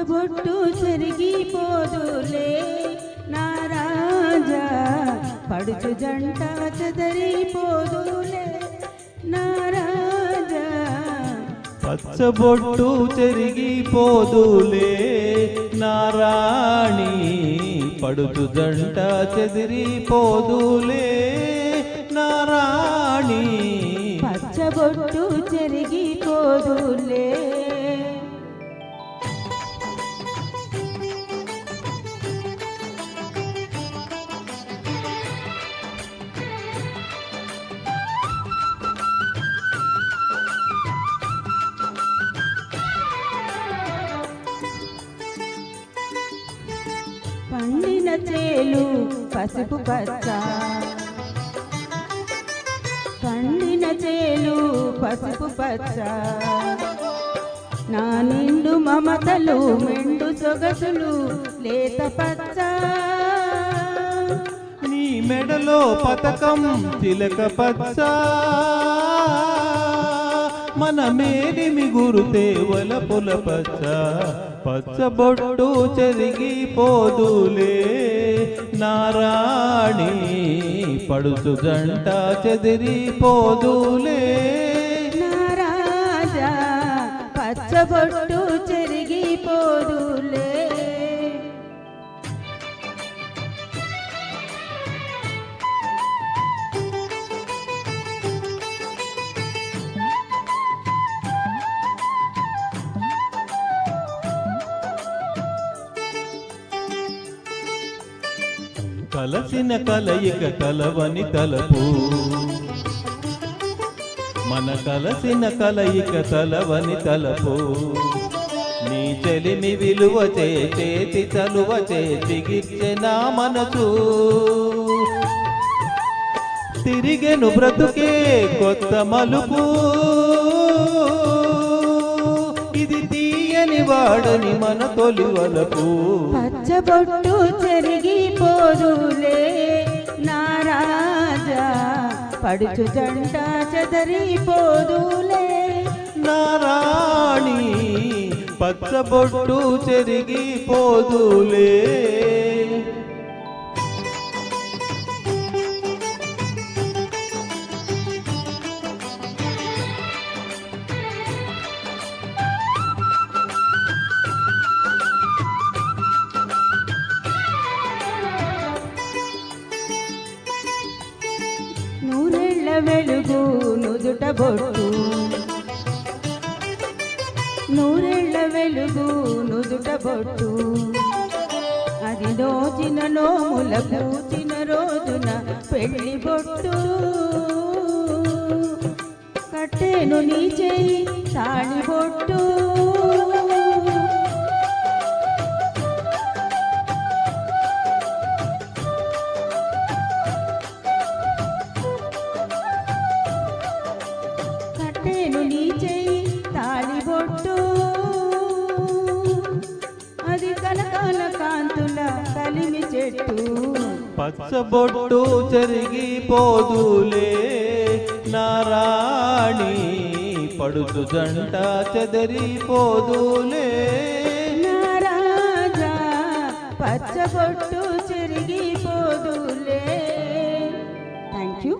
పచ్చబొట్టు చెరిగిపోదులే నా రాజా, పడుచు జంట చెదరిపోదులే నా రాజా. పచ్చబొట్టు చెరిగిపోదులే నా రాణి, పడుచు జంట చెదిరిపోదులే నా రాణి. పచ్చబొట్టు చెరిగిపోదులే. పండిన చేలు పసుపు పచ్చ, పండిన చేలు పసుపు పచ్చ, నా నిండు మమతలు మెండు సొగసులు లేత పచ్చ. నీ మెడలో పతకం చిలక పచ్చ, మన మేలిమి గురుదేవల పుల పచ్చ. పచ్చబొట్టు చెరిగిపోదులే నా రాణి, పడుచు జంట చెదిరిపోదులే నా రాజా. పచ్చబొట్టు చెరిగిపోదులే. కలసిన కలయిక కలవని తలపు, మన కలసిన కలయిక కలవని తలపు. నీ చెలిమి విలువ చేతి చలువ చేతిగిచ్చే నా మనసు, తిరిగెను బ్రతుకే కొత్త మలుపు. ఇది తీయని వాడని మన తొలి వలపు. పచ్చబొట్టు చెరిగిపోదులే నా రాజా, పడుచు జంట చెదరిపోదులే నా రాణి. పచ్చబొట్టు చెరిగిపోదులే. నూరెళ్ళ వెలుగు నుదుట బొట్టు, నూరెళ్ళ వెలుగు నుదుట బొట్టు, అది దోచిన నోముల పూచిన రోజున పెళ్లి బొట్టు. కట్టేను నీ చేయి తాళి బొట్టు, కట్టేను నీ చేయి తాళి బొట్టు. అది కలకాల కాంతుల కలిమి చెట్టు. పచ్చబొట్టు చెరిగిపోదులే నా రాణి, పడుచు జంట చెదరిపోదులే నా రాజా. పచ్చబొట్టు చెరిగిపోదులే. Thank you.